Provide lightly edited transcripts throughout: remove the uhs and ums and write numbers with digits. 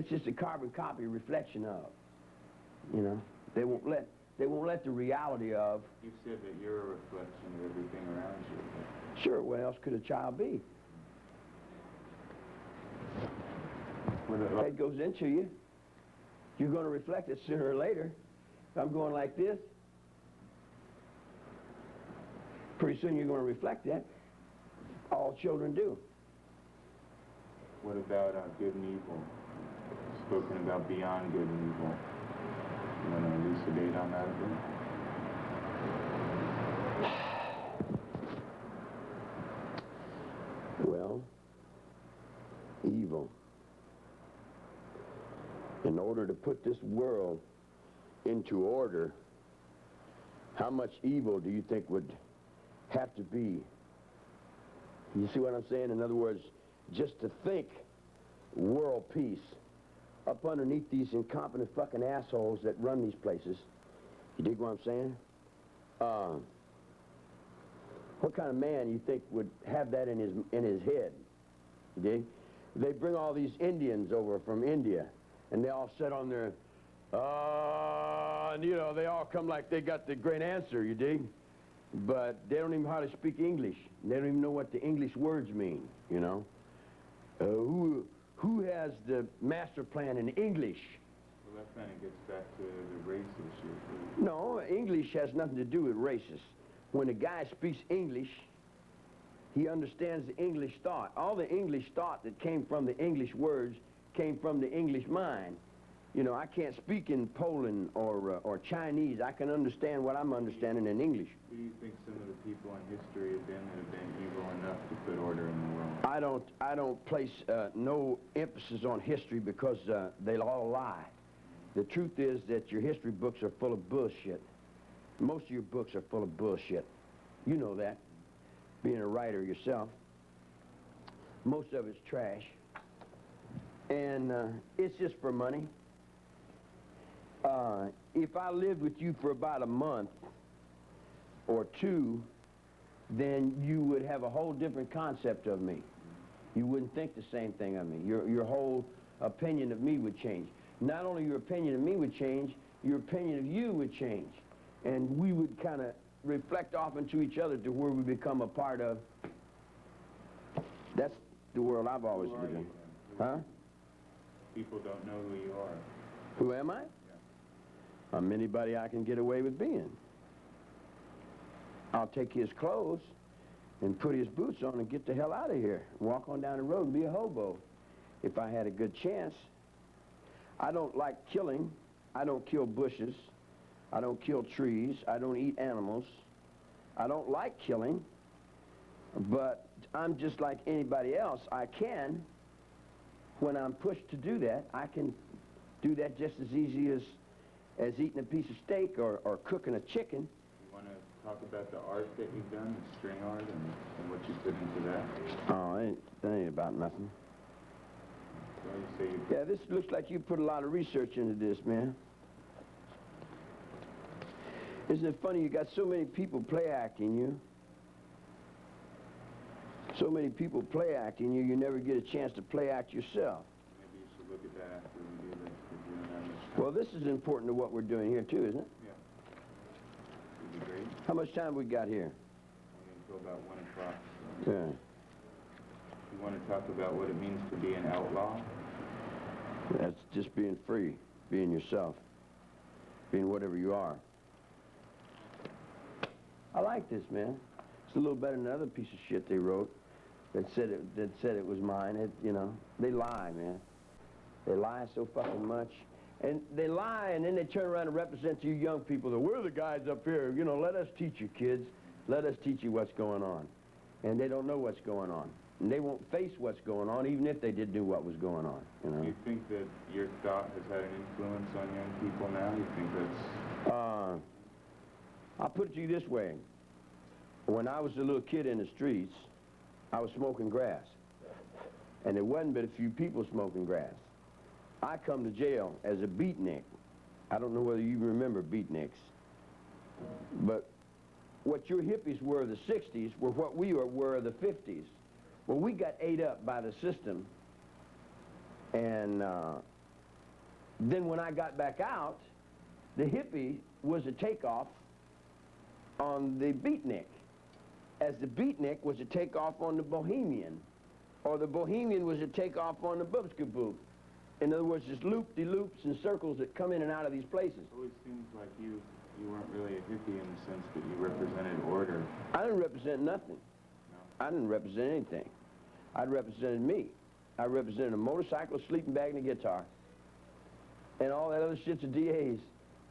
It's just a carbon copy reflection of. You know, they won't let the reality of. You said that you're a reflection of everything around you. Sure, what else could a child be? It goes into you. You're going to reflect it sooner or later. If I'm going like this, pretty soon you're going to reflect that. All children do. What about good and evil? Spoken about beyond good and evil. You want to elucidate on that a bit? Well, evil. In order to put this world into order, how much evil do you think would have to be? You see what I'm saying? In other words, just to think world peace up underneath these incompetent fucking assholes that run these places. You dig what I'm saying? What kind of man you think would have that in his head? You dig? They bring all these Indians over from India, and they all sit on their, and you know, they all come like they got the great answer, you dig? But they don't even know how to speak English. They don't even know what the English words mean, you know? Who has the master plan in English? Well, that kind of gets back to the race issue. No, English has nothing to do with races. When a guy speaks English, he understands the English thought. All the English thought that came from the English words came from the English mind. You know, I can't speak in Poland or Chinese. I can understand what I'm understanding in English. Who do you think some of the people in history have been evil enough to put order in the world? I don't place no emphasis on history because they'll all lie. The truth is that your history books are full of bullshit. Most of your books are full of bullshit. You know that, being a writer yourself. Most of it's trash. And it's just for money. If I lived with you for about a month or two, then you would have a whole different concept of me. You wouldn't think the same thing of me. Your whole opinion of me would change. Not only your opinion of me would change, your opinion of you would change. And we would kind of reflect off into each other to where we become a part of. That's the world I've always lived in. Huh? People don't know who you are. Who am I? I'm anybody I can get away with being. I'll take his clothes and put his boots on and get the hell out of here. Walk on down the road and be a hobo if I had a good chance. I don't like killing. I don't kill bushes. I don't kill trees. I don't eat animals. I don't like killing, but I'm just like anybody else. I can, when I'm pushed to do that, I can do that just as easy as eating a piece of steak or cooking a chicken. You want to talk about the art that you've done, the string art, and what you put into that? Oh, that ain't about nothing. So you say Yeah, this looks like you put a lot of research into this, man. Isn't it funny you got so many people play acting you? So many people play acting you, you never get a chance to play act yourself. Maybe you should look at that after we do this, because you don't have much time. Well, this is important to what we're doing here, too, isn't it? Yeah. Would be great. How much time we got here? Until about 1 o'clock. So. Yeah. You want to talk about what it means to be an outlaw? That's just being free, being yourself, being whatever you are. I like this, man. It's a little better than another piece of shit they wrote that said it was mine. You know, they lie, man. They lie so fucking much. And they lie, and then they turn around and represent to you young people that we're the guys up here. You know, let us teach you, kids. Let us teach you what's going on. And they don't know what's going on. And they won't face what's going on, even if they did know what was going on, you know. Do you think that your thought has had an influence on young people now? You think that's... I'll put it to you this way. When I was a little kid in the streets, I was smoking grass. And there wasn't but a few people smoking grass. I come to jail as a beatnik. I don't know whether you remember beatniks. But what your hippies were of the 60s were what we were of the 50s. Well, we got ate up by the system. And Then when I got back out, the hippie was a takeoff on the beatnik, as the beatnik was a takeoff on the bohemian, or the bohemian was a takeoff on the boobskaboo. In other words, just loop-de-loops and circles that come in and out of these places. It always seems like you weren't really a hippie in the sense that you represented order. I didn't represent nothing. No. I didn't represent anything. I represented me. I represented a motorcycle, a sleeping bag, and a guitar. And all that other shit's a DA's.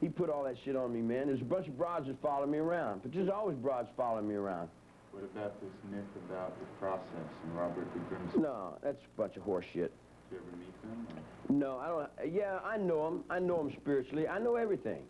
He put all that shit on me, man. There's a bunch of broads that follow me around, but there's always broads following me around. What about this myth about the process and Robert the Grimsby? No, that's a bunch of horse shit. Did you ever meet them? Or? No, I don't. Yeah, I know them. I know them spiritually. I know everything.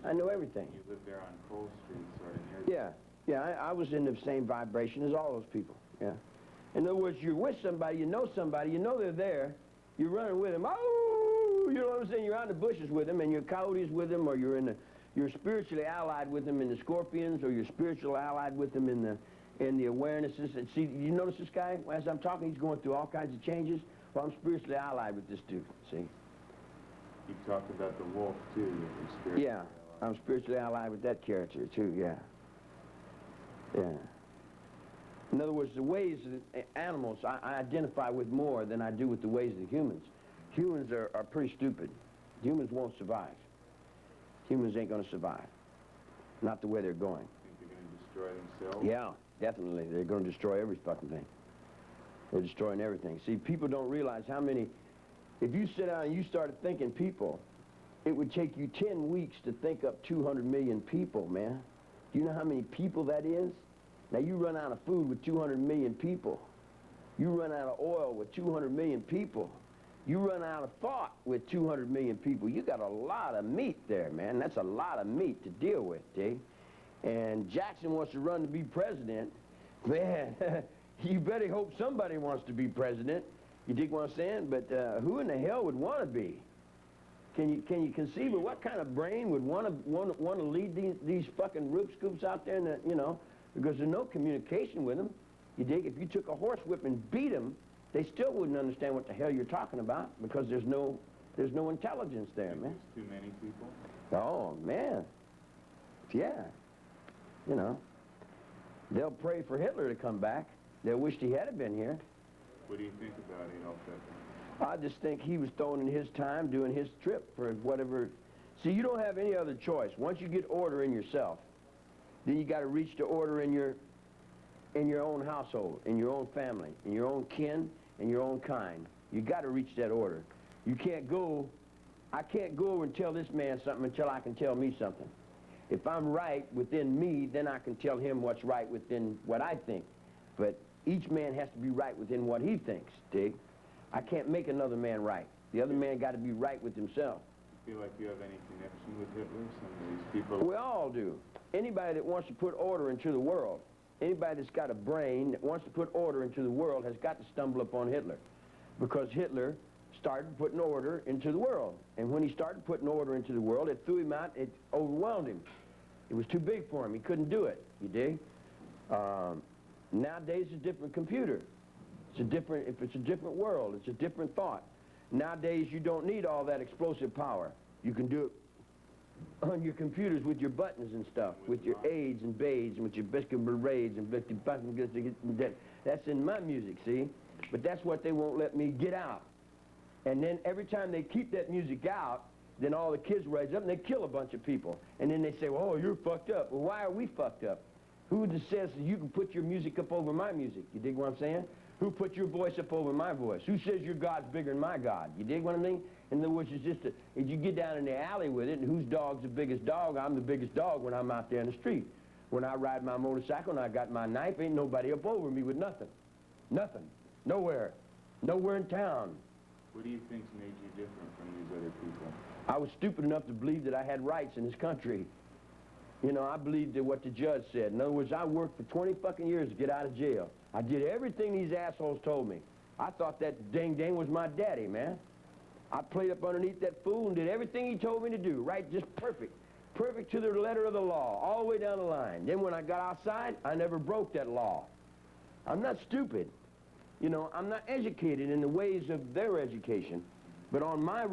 I know everything. You lived there on Cole Street, sort of near. Yeah, I was in the same vibration as all those people. Yeah. In other words, you're with somebody, you know they're there, you're running with them. Oh, you know what I'm saying? You're out in the bushes with them, and you're coyotes with them, or you're spiritually allied with them in the scorpions, or you're spiritually allied with them in the awarenesses. And see, you notice this guy? As I'm talking, he's going through all kinds of changes. Well, I'm spiritually allied with this dude, see? You talked about the wolf, too. You're spiritually Yeah, I'm spiritually allied with that character, too, yeah. Yeah. In other words, the ways of animals I identify with more than I do with the ways of the humans. Humans are pretty stupid. Humans won't survive. Humans ain't going to survive. Not the way they're going. Think they're going to destroy themselves? Yeah, definitely. They're going to destroy every fucking thing. They're destroying everything. See, people don't realize how many... If you sit down and you started thinking people, it would take you 10 weeks to think up 200 million people, man. Do you know how many people that is? Now, you run out of food with 200 million people. You run out of oil with 200 million people. You run out of thought with 200 million people. You got a lot of meat there, man. That's a lot of meat to deal with, see? And Jackson wants to run to be president. Man, you better hope somebody wants to be president. You dig what I'm saying? But who in the hell would want to be? Can you conceive of what kind of brain would want to lead these fucking roof scoops out there? And you know, because there's no communication with them. You dig? If you took a horsewhip and beat them, they still wouldn't understand what the hell you're talking about because there's no intelligence there, man. There's too many people. Oh man, yeah. You know, they'll pray for Hitler to come back. They'll wish he had been here. What do you think about Adolf Hitler? I just think he was throwing in his time doing his trip for whatever. See, you don't have any other choice. Once you get order in yourself, then you got to reach to order in your own household, in your own family, in your own kin, in your own kind. You got to reach that order. You can't go. I can't go over and tell this man something until I can tell me something. If I'm right within me, then I can tell him what's right within what I think. But each man has to be right within what he thinks, dig? I can't make another man right. The other man got to be right with himself. You feel like you have any connection with Hitler? Some of these people... We all do. Anybody that wants to put order into the world, anybody that's got a brain that wants to put order into the world has got to stumble upon Hitler. Because Hitler started putting order into the world. And when he started putting order into the world, it threw him out, it overwhelmed him. It was too big for him. He couldn't do it, you dig? Nowadays, it's a different computer. It's a different world. It's a different thought. Nowadays, you don't need all that explosive power. You can do it on your computers with your buttons and stuff, with your aids and baids, and with your biscuit berets and that's in my music, see? But that's what they won't let me get out. And then every time they keep that music out, then all the kids rise up and they kill a bunch of people. And then they say, well, oh, you're fucked up. Well, why are we fucked up? Who says you can put your music up over my music? You dig what I'm saying? Who put your voice up over my voice? Who says your God's bigger than my God? You dig what I mean? In other words, it's just if you get down in the alley with it, and whose dog's the biggest dog, I'm the biggest dog when I'm out there in the street. When I ride my motorcycle and I got my knife, ain't nobody up over me with nothing. Nothing. Nowhere. Nowhere in town. What do you think's made you different from these other people? I was stupid enough to believe that I had rights in this country. You know, I believed that what the judge said. In other words, I worked for 20 fucking years to get out of jail. I did everything these assholes told me. I thought that dang was my daddy, man. I played up underneath that fool and did everything he told me to do, right? Just perfect. Perfect to the letter of the law, all the way down the line. Then when I got outside, I never broke that law. I'm not stupid. You know, I'm not educated in the ways of their education. But on my